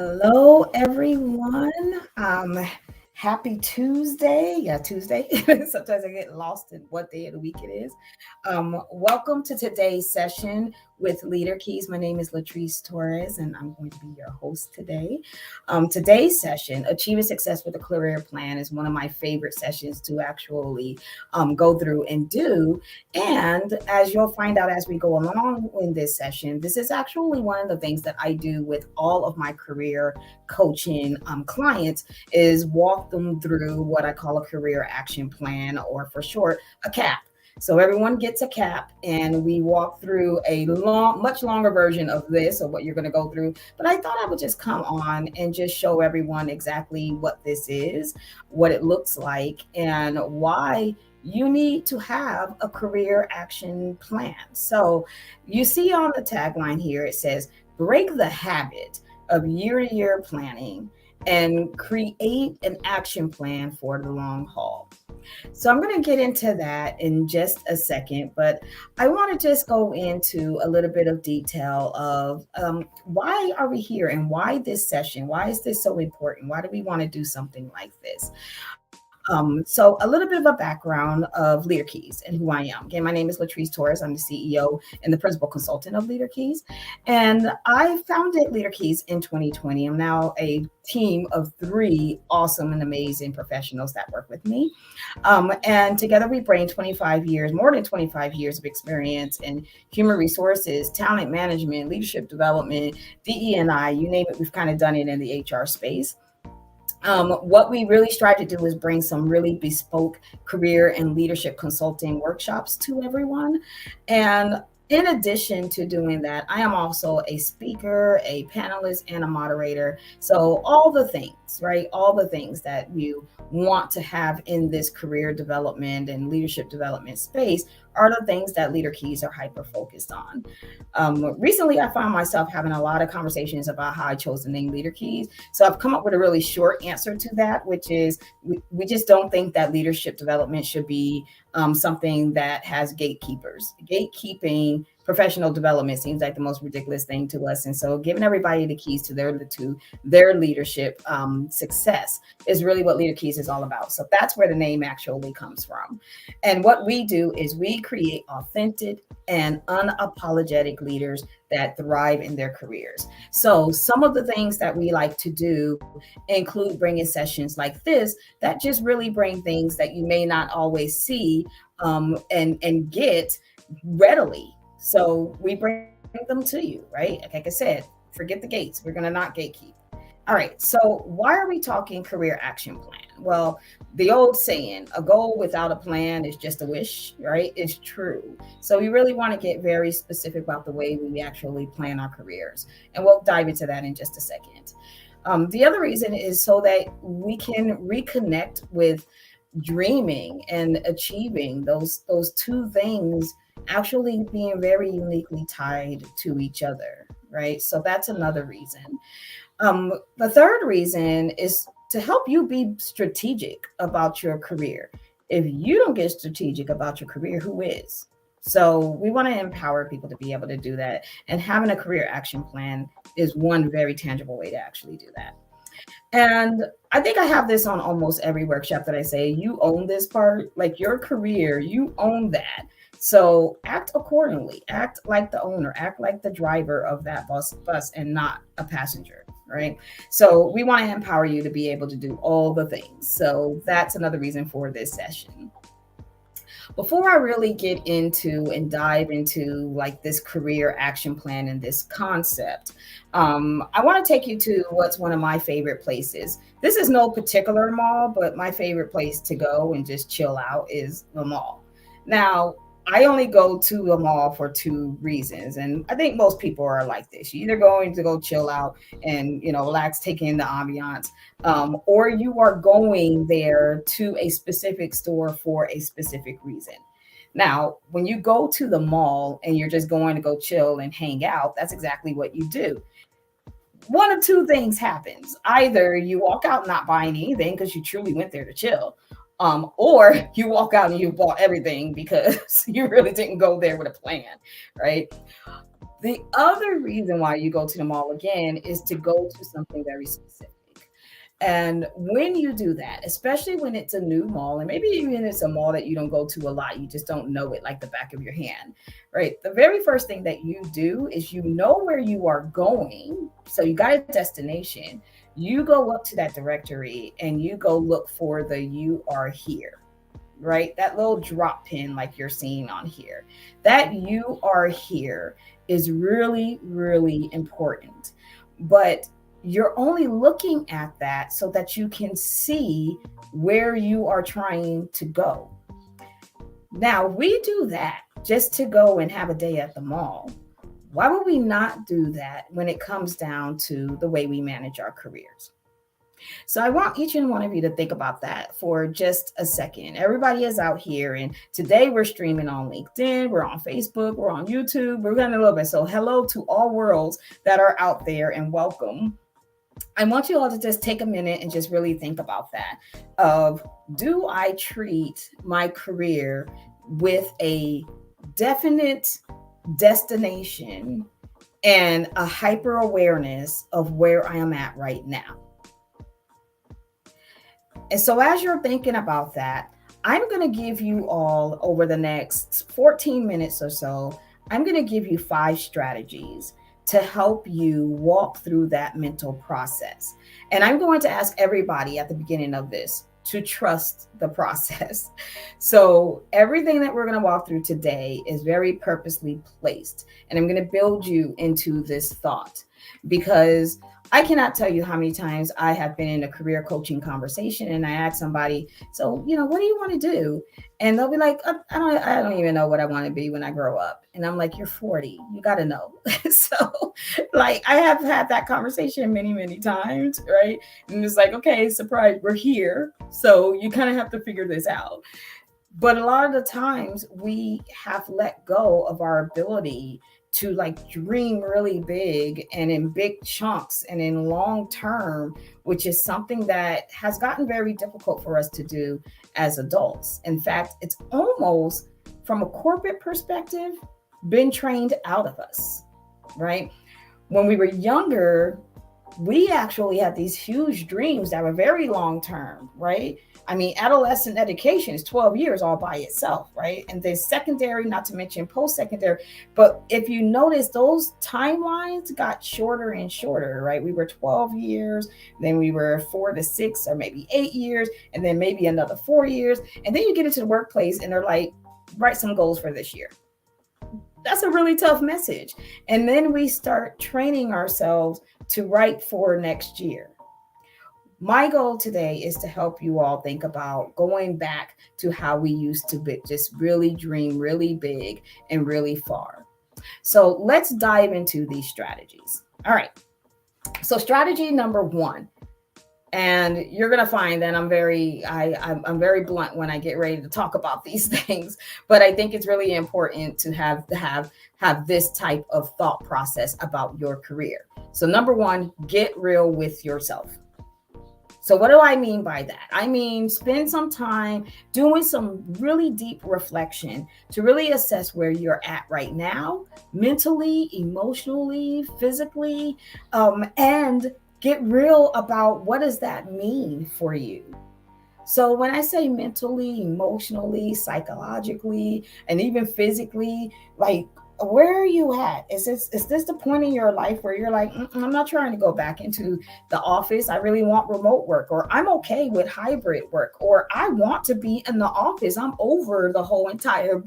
Hello, everyone. Happy Tuesday. Yeah, Tuesday. Sometimes I get lost in what day of the week it is. Welcome to today's session with Leader Keys. My name is Latrice Torres, and I'm going to be your host today. Today's session, Achieving Success with a Career Plan, is one of my favorite sessions to actually go through and do. And as you'll find out as we go along in this session, this is actually one of the things that I do with all of my career coaching clients is walk them through what I call a career action plan, or for short, a CAP. So everyone gets a CAP, and we walk through a much longer version of this, or what you're going to go through. But I thought I would just come on and just show everyone exactly what this is, what it looks like, and why you need to have a career action plan. So you see on the tagline here, it says, break the habit of year-to-year planning and create an action plan for the long haul. So I'm going to get into that in just a second, but I want to just go into a little bit of detail of why are we here and why this session? Why is this so important? Why do we want to do something like this? So a little bit of a background of Leader Keys and who I am. Again, my name is Latrice Torres. I'm the CEO and the principal consultant of Leader Keys. And I founded Leader Keys in 2020. I'm now a team of 3 awesome and amazing professionals that work with me. And together we bring 25 years, more than 25 years of experience in human resources, talent management, leadership development, DE&I, you name it, we've kind of done it in the HR space. What we really strive to do is bring some really bespoke career and leadership consulting workshops to everyone. And in addition to doing that, I am also a speaker, a panelist, and a moderator. So all the things, right? All the things that you want to have in this career development and leadership development space are the things that Leader Keys are hyper focused on. Recently, I found myself having a lot of conversations about how I chose the name Leader Keys. So I've come up with a really short answer to that, which is we just don't think that leadership development should be something that has gatekeepers. Gatekeeping professional development seems like the most ridiculous thing to us. And so giving everybody the keys to their leadership success is really what Leader Keys is all about. So that's where the name actually comes from. And what we do is we create authentic and unapologetic leaders that thrive in their careers. So some of the things that we like to do include bringing sessions like this that just really bring things that you may not always see and get readily. So we bring them to you, right? Like I said, forget the gates. We're going to not gatekeep. All right. So why are we talking career action plan? Well, the old saying, a goal without a plan is just a wish, right? Is true. So we really want to get very specific about the way we actually plan our careers. And we'll dive into that in just a second. The other reason is so that we can reconnect with dreaming and achieving those 2 things actually being very uniquely tied to each other, right? So that's another reason. The third reason is to help you be strategic about your career. If you don't get strategic about your career, who is? So we want to empower people to be able to do that. And having a career action plan is one very tangible way to actually do that. And I think I have this on almost every workshop that I say, you own this part, like your career, you own that. So act accordingly, act like the owner, act like the driver of that bus and not a passenger, right? So we want to empower you to be able to do all the things. So that's another reason for this session. Before I really get into and dive into like this career action plan and this concept, I want to take you to what's one of my favorite places. This is no particular mall, but my favorite place to go and just chill out is the mall. Now, I only go to a mall for 2 reasons. And I think most people are like this. You're either going to go chill out and, relax, take in the ambiance, or you are going there to a specific store for a specific reason. Now, when you go to the mall and you're just going to go chill and hang out, that's exactly what you do. One of 2 things happens. Either you walk out not buying anything because you truly went there to chill, or you walk out and you bought everything because you really didn't go there with a plan, right? The other reason why you go to the mall again is to go to something very specific. And when you do that, especially when it's a new mall, and maybe even it's a mall that you don't go to a lot, you just don't know it like the back of your hand, right? The very first thing that you do is you know where you are going. So you got a destination. You go up to that directory and you go look for the "you are here," right? That little drop pin, like you're seeing on here. That "you are here" is really, really important. But you're only looking at that so that you can see where you are trying to go. Now, we do that just to go and have a day at the mall. Why would we not do that when it comes down to the way we manage our careers? So I want each and one of you to think about that for just a second. Everybody is out here, and today we're streaming on LinkedIn, we're on Facebook, we're on YouTube, we're going a little bit. So hello to all worlds that are out there, and welcome. I want you all to just take a minute and just really think about that. Of, do I treat my career with a definite destination and a hyper awareness of where I am at right now? And so as you're thinking about that, I'm going to give you all, over the next 14 minutes or so, I'm going to give you 5 strategies to help you walk through that mental process. And I'm going to ask everybody at the beginning of this to trust the process. So everything that we're going to walk through today is very purposely placed. And I'm going to build you into this thought, because I cannot tell you how many times I have been in a career coaching conversation and I ask somebody, so, what do you want to do? And they'll be like, I don't even know what I want to be when I grow up. And I'm like, you're 40, you got to know. So like, I have had that conversation many, many times, right? And it's like, okay, surprise, we're here. So you kind of have to figure this out. But a lot of the times we have let go of our ability to like dream really big and in big chunks and in long term, which is something that has gotten very difficult for us to do as adults. In fact, it's almost, from a corporate perspective, been trained out of us, right? When we were younger, we actually had these huge dreams that were very long term, right? I mean, adolescent education is 12 years all by itself, right? And then secondary, not to mention post-secondary. But if you notice, those timelines got shorter and shorter, right? We were 12 years, then we were 4 to 6 or maybe 8 years, and then maybe another 4 years. And then you get into the workplace and they're like, write some goals for this year. That's a really tough message. And then we start training ourselves to write for next year. My goal today is to help you all think about going back to how we used to just really dream really big and really far. So let's dive into these strategies. All right. So strategy number 1, and you're going to find that I'm very blunt when I get ready to talk about these things, but I think it's really important to have this type of thought process about your career. So number 1, get real with yourself. So what do I mean by that? I mean, spend some time doing some really deep reflection to really assess where you're at right now, mentally, emotionally, physically, and get real about what does that mean for you. So when I say mentally, emotionally, psychologically, and even physically, like, where are you at? Is this the point in your life where you're like, I'm not trying to go back into the office. I really want remote work, or I'm okay with hybrid work, or I want to be in the office. I'm over the whole entire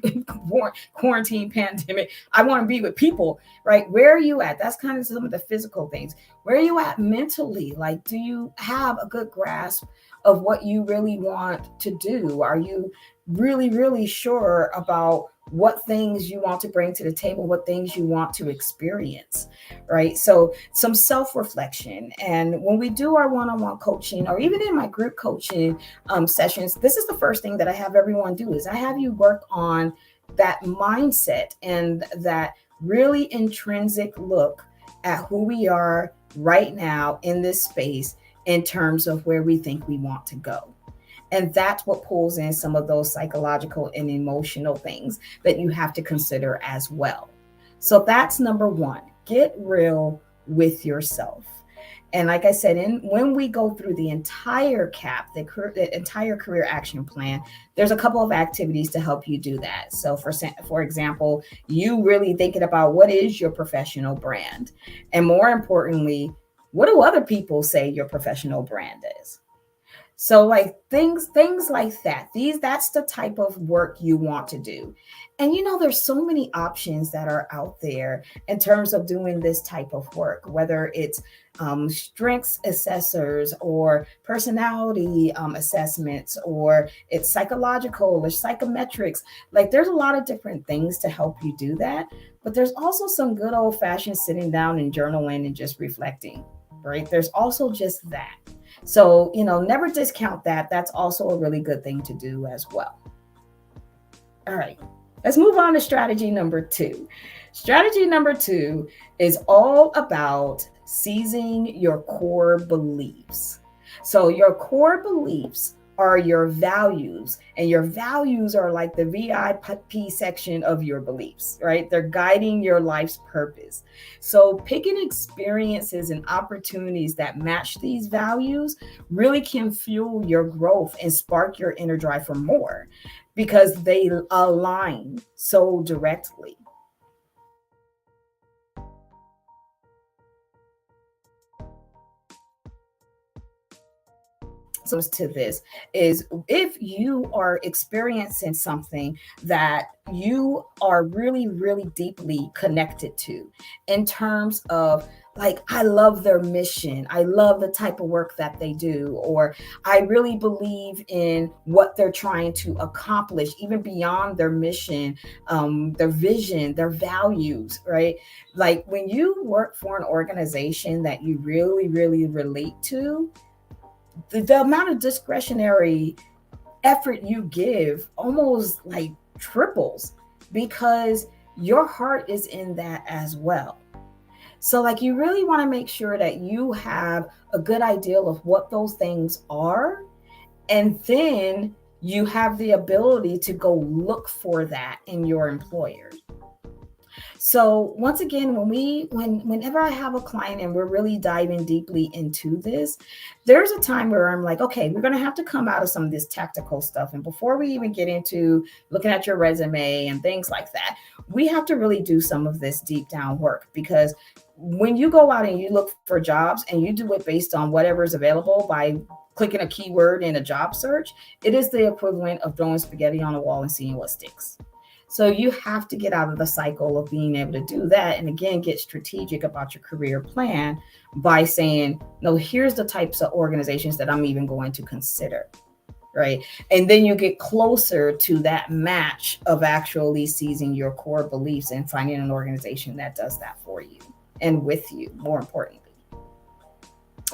quarantine pandemic. I want to be with people, right? Where are you at? That's kind of some of the physical things. Where are you at mentally? Like, do you have a good grasp of what you really want to do? Are you really, really sure about what things you want to bring to the table, what things you want to experience, right? So some self-reflection. And when we do our one-on-one coaching, or even in my group coaching sessions, this is the first thing that I have everyone do, is I have you work on that mindset and that really intrinsic look at who we are right now in this space in terms of where we think we want to go. And that's what pulls in some of those psychological and emotional things that you have to consider as well. So that's number one. Get real with yourself. And like I said, when we go through the entire CAP, the entire career action plan, there's a couple of activities to help you do that. So for example, you really thinking about what is your professional brand? And more importantly, what do other people say your professional brand is? So like things like that. That's the type of work you want to do. And there's so many options that are out there in terms of doing this type of work, whether it's strengths assessors or personality assessments, or it's psychological or psychometrics. Like there's a lot of different things to help you do that. But there's also some good old fashioned sitting down and journaling and just reflecting, right? There's also just that. So, never discount that. That's also a really good thing to do as well. All right, let's move on to strategy number 2. Strategy number 2 is all about seizing your core beliefs. So your core beliefs are your values, and your values are like the VIP section of your beliefs, right? They're guiding your life's purpose. So picking experiences and opportunities that match these values really can fuel your growth and spark your inner drive for more, because they align so directly. To this is, if you are experiencing something that you are really, really deeply connected to, in terms of like, I love their mission, I love the type of work that they do, or I really believe in what they're trying to accomplish, even beyond their mission, their vision, their values, right? Like when you work for an organization that you really, really relate to, the amount of discretionary effort you give almost like triples, because your heart is in that as well. So like you really want to make sure that you have a good idea of what those things are, and then you have the ability to go look for that in your employer. So once again, whenever I have a client and we're really diving deeply into this, there's a time where I'm like, okay, we're going to have to come out of some of this tactical stuff. And before we even get into looking at your resume and things like that, we have to really do some of this deep down work, because when you go out and you look for jobs and you do it based on whatever is available by clicking a keyword in a job search, it is the equivalent of throwing spaghetti on a wall and seeing what sticks. So you have to get out of the cycle of being able to do that. And again, get strategic about your career plan by saying, no, here's the types of organizations that I'm even going to consider, right? And then you get closer to that match of actually seizing your core beliefs and finding an organization that does that for you and with you, more importantly.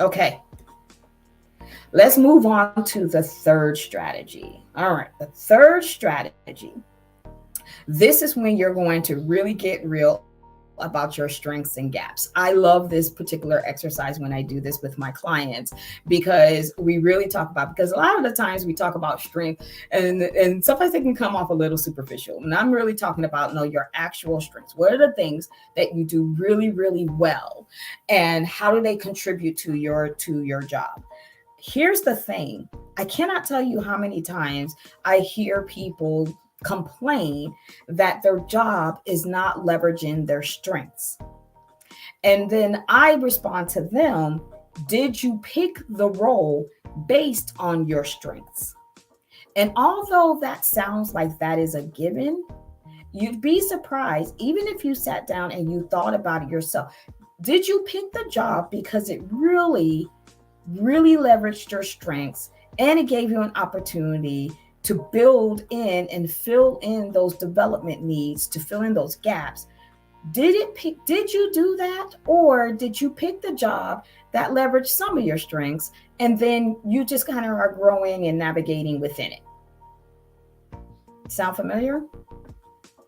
Okay. Let's move on to the third strategy. All right. The third strategy. This is when you're going to really get real about your strengths and gaps. I love this particular exercise when I do this with my clients, because we really talk about, because a lot of the times we talk about strength and sometimes they can come off a little superficial. And I'm really talking about, no, your actual strengths. What are the things that you do really, really well? And how do they contribute to your job? Here's the thing. I cannot tell you how many times I hear people complain that their job is not leveraging their strengths. And then I respond to them, did you pick the role based on your strengths? And although that sounds like that is a given, you'd be surprised, even if you sat down and you thought about it yourself, did you pick the job because it really, really leveraged your strengths and it gave you an opportunity to build in and fill in those development needs, to fill in those gaps? Did you do that? Or did you pick the job that leveraged some of your strengths and then you just kind of are growing and navigating within it? Sound familiar?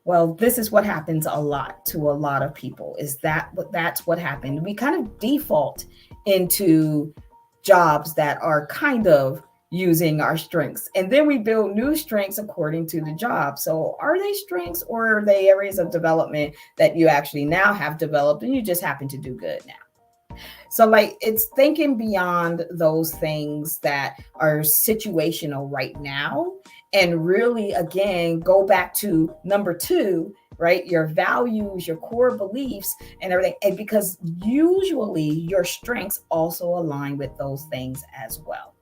Well, this is what happens a lot to a lot of people, that's what happened. We kind of default into jobs that are kind of using our strengths. And then we build new strengths according to the job. So are they strengths, or are they areas of development that you actually now have developed and you just happen to do good now? So like, it's thinking beyond those things that are situational right now, and really, again, go back to number two, right? Your values, your core beliefs, and everything. And because usually your strengths also align with those things as well.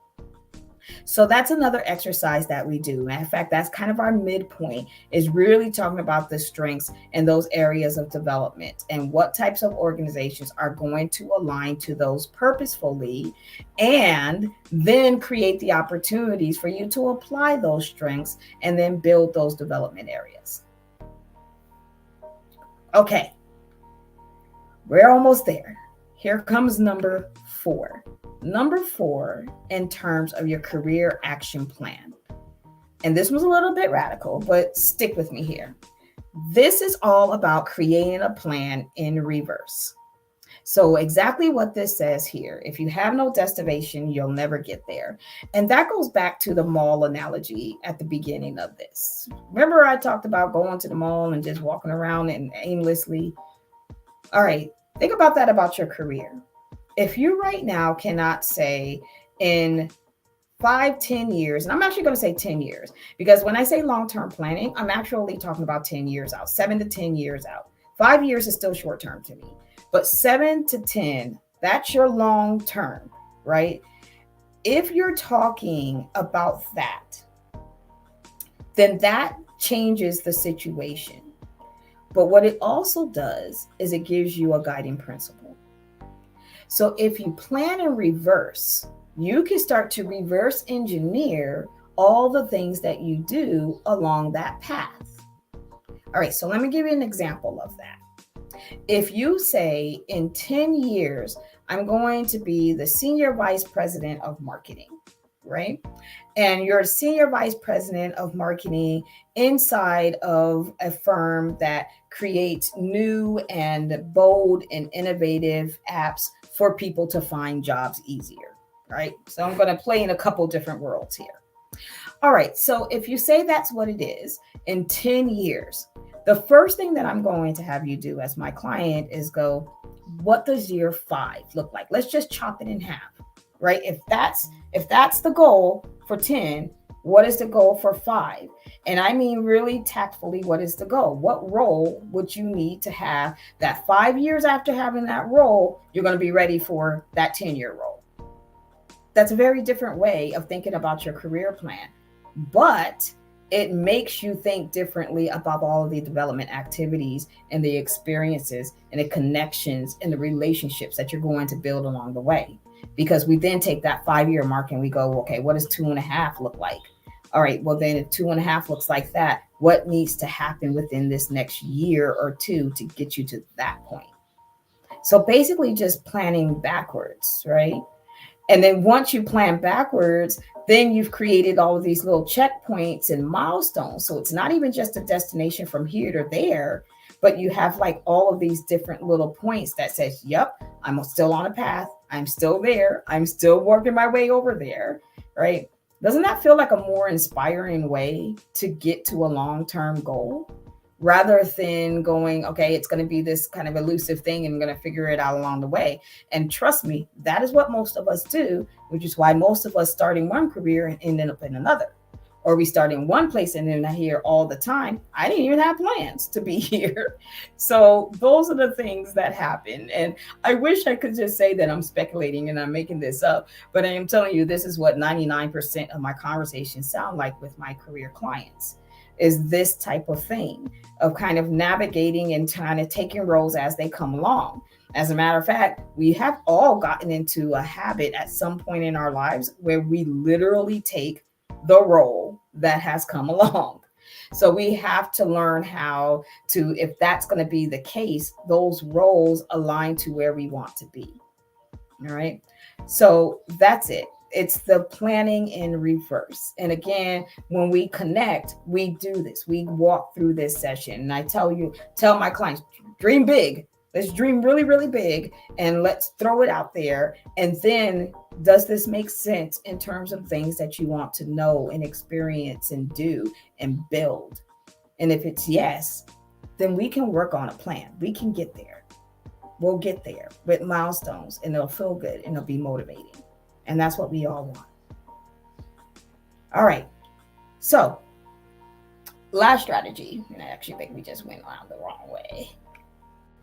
So that's another exercise that we do. Matter of fact, that's kind of our midpoint, is really talking about the strengths and those areas of development and what types of organizations are going to align to those purposefully, and then create the opportunities for you to apply those strengths and then build those development areas. Okay, we're almost there. Here comes number 4. Number 4, in terms of your career action plan. And this was a little bit radical, but stick with me here. This is all about creating a plan in reverse. So exactly what this says here: if you have no destination, you'll never get there. And that goes back to the mall analogy at the beginning of this. Remember, I talked about going to the mall and just walking around and aimlessly. All right, think about that about your career. If you right now cannot say in 5-10 years, and I'm actually going to say 10 years, because when I say long-term planning, I'm actually talking about 10 years out, 7 to 10 years out. 5 years is still short-term to me, but 7 to 10, that's your long-term, right? If you're talking about that, then that changes the situation. But what it also does is it gives you a guiding principle. So if you plan in reverse, you can start to reverse engineer all the things that you do along that path. All right, so let me give you an example of that. If you say in 10 years, I'm going to be the senior vice president of marketing, right? And you're a senior vice president of marketing inside of a firm that creates new and bold and innovative apps for people to find jobs easier, right? So I'm going to play in a couple different worlds here. All right, so if you say that's what it is, in 10 years, the first thing that I'm going to have you do as my client is go, what does year 5 look like? Let's just chop it in half, right? If that's the goal for 10, what is the goal for 5? And I mean really tactfully, what is the goal? What role would you need to have that 5 years after having that role, you're going to be ready for that 10-year role? That's a very different way of thinking about your career plan, but it makes you think differently about all of the development activities and the experiences and the connections and the relationships that you're going to build along the way. Because we then take that 5-year mark and we go, okay, what does 2.5 look like? All right, well then if 2.5 looks like that, what needs to happen within this next year or two to get you to that point? So basically just planning backwards, right? And then once you plan backwards, then you've created all of these little checkpoints and milestones. So it's not even just a destination from here to there, but you have like all of these different little points that says, yep, I'm still on a path. I'm still there. I'm still working my way over there, right? Doesn't that feel like a more inspiring way to get to a long-term goal? Rather than going, okay, it's going to be this kind of elusive thing and I'm going to figure it out along the way. And trust me, that is what most of us do, which is why most of us start in one career and end up in another. Or we start in one place and then here all the time. I didn't even have plans to be here. So those are the things that happen. And I wish I could just say that I'm speculating and I'm making this up, but I am telling you, this is what 99% of my conversations sound like with my career clients. Is this type of thing of kind of navigating and kind of taking roles as they come along. As a matter of fact, we have all gotten into a habit at some point in our lives where we literally take the role that has come along. So we have to learn how to, if that's going to be the case, those roles align to where we want to be. All right. So that's it. It's the planning in reverse. And again, when we connect, we do this. We walk through this session. And I tell my clients, dream big. Let's dream really, really big and let's throw it out there. And then Does this make sense in terms of things that you want to know and experience and do and build? And if it's yes, then we can work on a plan. We can get there. We'll get there with milestones, and it'll feel good and it'll be motivating. And that's what we all want. All right. So, last strategy, and I actually think we just went around the wrong way.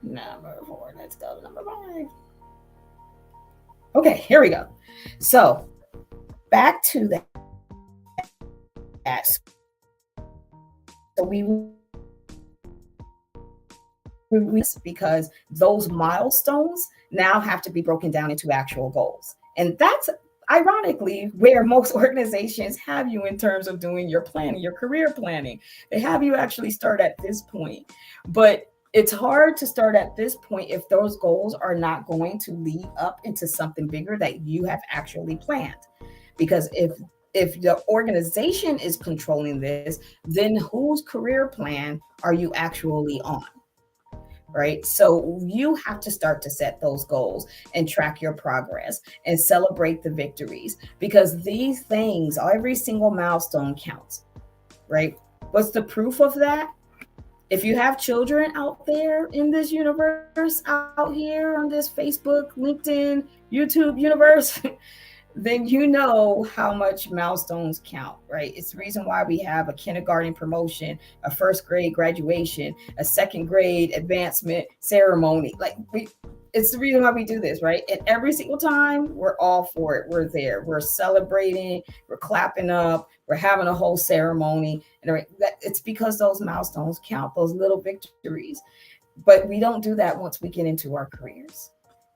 Number 4. Let's go to number 5. Okay, here we go. So, back to that. So because those milestones now have to be broken down into actual goals. And that's ironically where most organizations have you in terms of doing your planning, your career planning. They have you actually start at this point. But it's hard to start at this point if those goals are not going to lead up into something bigger that you have actually planned. Because if the organization is controlling this, then whose career plan are you actually on? Right? So you have to start to set those goals and track your progress and celebrate the victories, because these things, every single milestone counts, right? What's the proof of that? If you have children out there in this universe, out here on this Facebook, LinkedIn, YouTube universe, then you know how much milestones count, right? It's the reason why we have a kindergarten promotion, a first grade graduation, a second grade advancement ceremony. It's the reason why we do this, right? And every single time, we're all for it. We're there. We're celebrating. We're clapping up. We're having a whole ceremony. And it's because those milestones count, those little victories. But we don't do that once we get into our careers.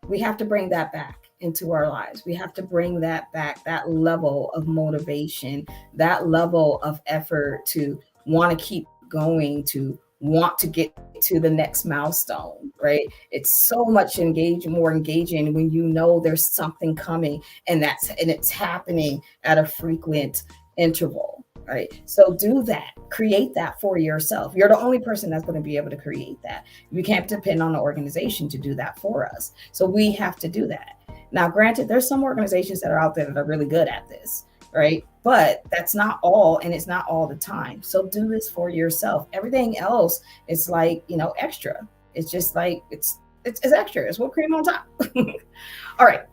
We have to bring that back into our lives. We have to bring that back, that level of motivation, that level of effort to want to keep going, to want to get to the next milestone, right? It's so much more engaging when you know there's something coming and it's happening at a frequent interval, right? So do that, create that for yourself. You're the only person that's going to be able to create that. We can't depend on the organization to do that for us. So we have to do that. Now, granted, there's some organizations that are out there that are really good at this, right? But that's not all, and it's not all the time. So do this for yourself. Everything else is extra. It's just like, it's extra. It's whipped cream on top. All right.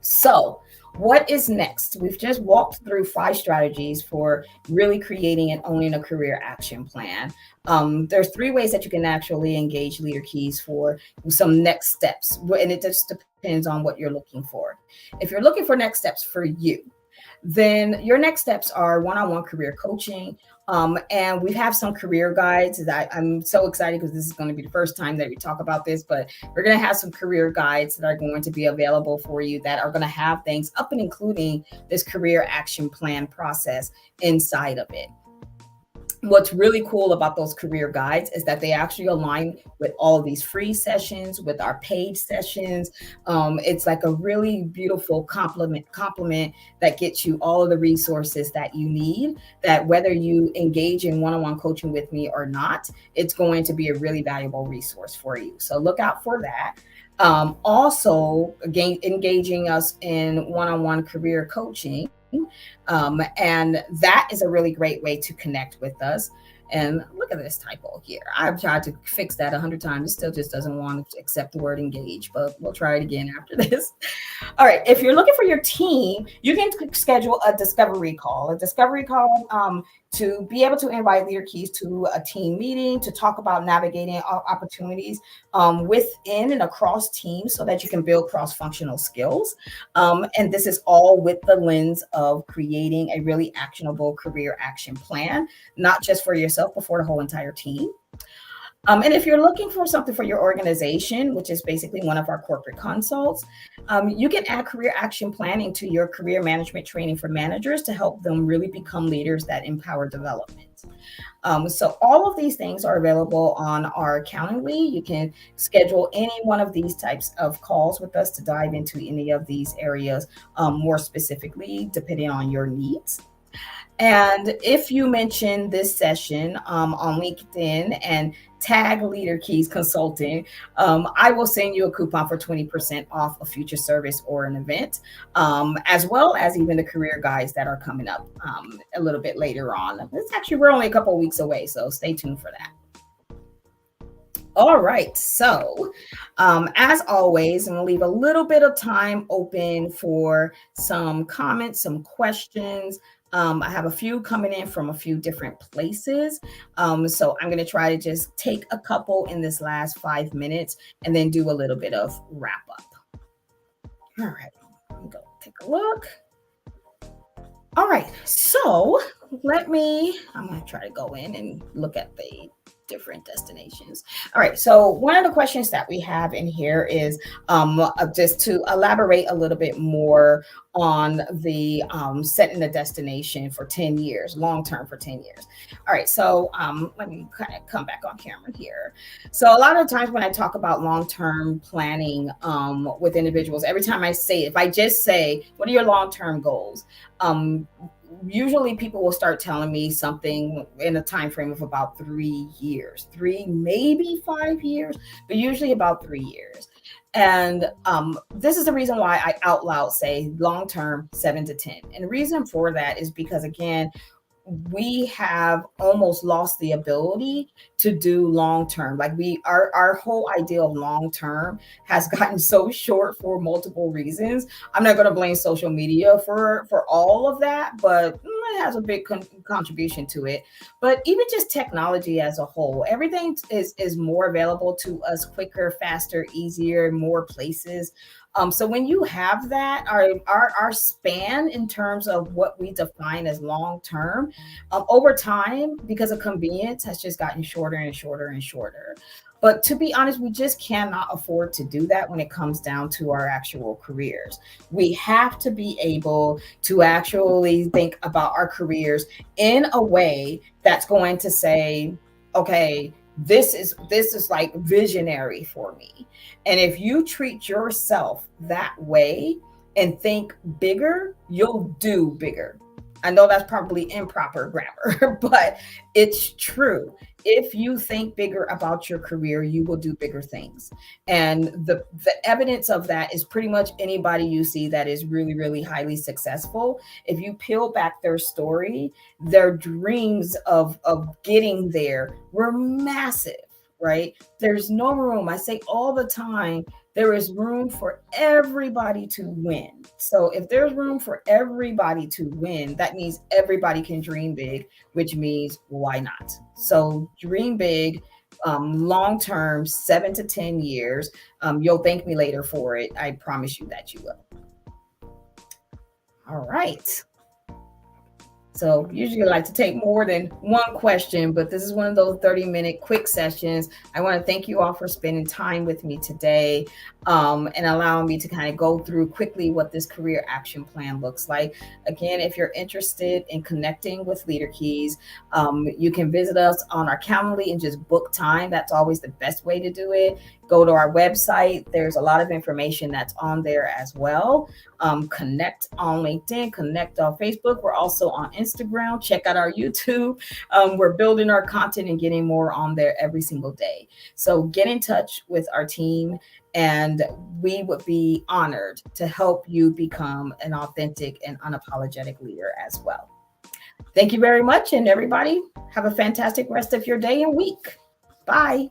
So what is next? We've just walked through 5 strategies for really creating and owning a career action plan. There's 3 ways that you can actually engage Leader Keys for some next steps. And it just depends on what you're looking for. If you're looking for next steps for you, then your next steps are one-on-one career coaching. And we have some career guides that I'm so excited because this is going to be the first time that we talk about this, but we're going to have some career guides that are going to be available for you that are going to have things up and including this career action plan process inside of it. What's really cool about those career guides is that they actually align with all of these free sessions, with our paid sessions. It's like a really beautiful complement that gets you all of the resources that you need, that whether you engage in one-on-one coaching with me or not, it's going to be a really valuable resource for you. So look out for that. Also, again, engaging us in one-on-one career coaching. And that is a really great way to connect with us. And look at this typo here. I've tried to fix that 100 times. It still just doesn't want to accept the word engage, but we'll try it again after this. All right. If you're looking for your team, you can schedule a discovery call. To be able to invite Leader Keys to a team meeting to talk about navigating opportunities within and across teams so that you can build cross-functional skills. And this is all with the lens of creating a really actionable career action plan, not just for yourself, but for the whole entire team. And if you're looking for something for your organization, which is basically one of our corporate consults, you can add career action planning to your career management training for managers to help them really become leaders that empower development. So all of these things are available on our Calendly. You can schedule any one of these types of calls with us to dive into any of these areas more specifically, depending on your needs. And if you mention this session on LinkedIn and tag Leader Keys Consulting, I will send you a coupon for 20% off a future service or an event, as well as even the career guides that are coming up a little bit later on. It's actually, we're only a couple of weeks away, so stay tuned for that. All right. So, as always, I'm going to leave a little bit of time open for some comments, some questions. I have a few coming in from a few different places. So, I'm going to try to just take a couple in this last 5 minutes and then do a little bit of wrap up. All right. Let me go take a look. All right. So, I'm going to try to go in and look at the different destinations. All right. So one of the questions that we have in here is just to elaborate a little bit more on the setting the destination for 10 years, long term for 10 years. All right. So let me kind of come back on camera here. So a lot of times when I talk about long term planning with individuals, every time I say, if I just say, what are your long term goals? Usually people will start telling me something in a time frame of about 3 years, maybe 5 years, but usually about 3 years. And this is the reason why I out loud say long term 7 to 10. And the reason for that is because, again, we have almost lost the ability to do long term. Like our whole idea of long term has gotten so short for multiple reasons. I'm not going to blame social media for all of that, but it has a big contribution to it. But even just technology as a whole, everything is more available to us quicker, faster, easier, more places. So when you have that, our span in terms of what we define as long term, over time, because of convenience, has just gotten shorter and shorter and shorter. But to be honest, we just cannot afford to do that when it comes down to our actual careers. We have to be able to actually think about our careers in a way that's going to say, okay, this is like visionary for me. And if you treat yourself that way and think bigger, you'll do bigger. I know that's probably improper grammar, but it's true. If you think bigger about your career, you will do bigger things. And the evidence of that is pretty much anybody you see that is really, really highly successful. If you peel back their story, their dreams of getting there were massive, right? There's no room. I say all the time, there is room for everybody to win. So if there's room for everybody to win, that means everybody can dream big, which means why not? So dream big, long term, 7 to 10 years. You'll thank me later for it. I promise you that you will. All right. So usually I like to take more than one question, but this is one of those 30-minute quick sessions. I want to thank you all for spending time with me today and allowing me to kind of go through quickly what this career action plan looks like. Again, if you're interested in connecting with Leader Keys, you can visit us on our Calendly and just book time. That's always the best way to do it. Go to our website. There's a lot of information that's on there as well. Connect on LinkedIn, connect on Facebook. We're also on Instagram. Check out our YouTube. We're building our content and getting more on there every single day. So get in touch with our team, and we would be honored to help you become an authentic and unapologetic leader as well. Thank you very much. And everybody, have a fantastic rest of your day and week. Bye.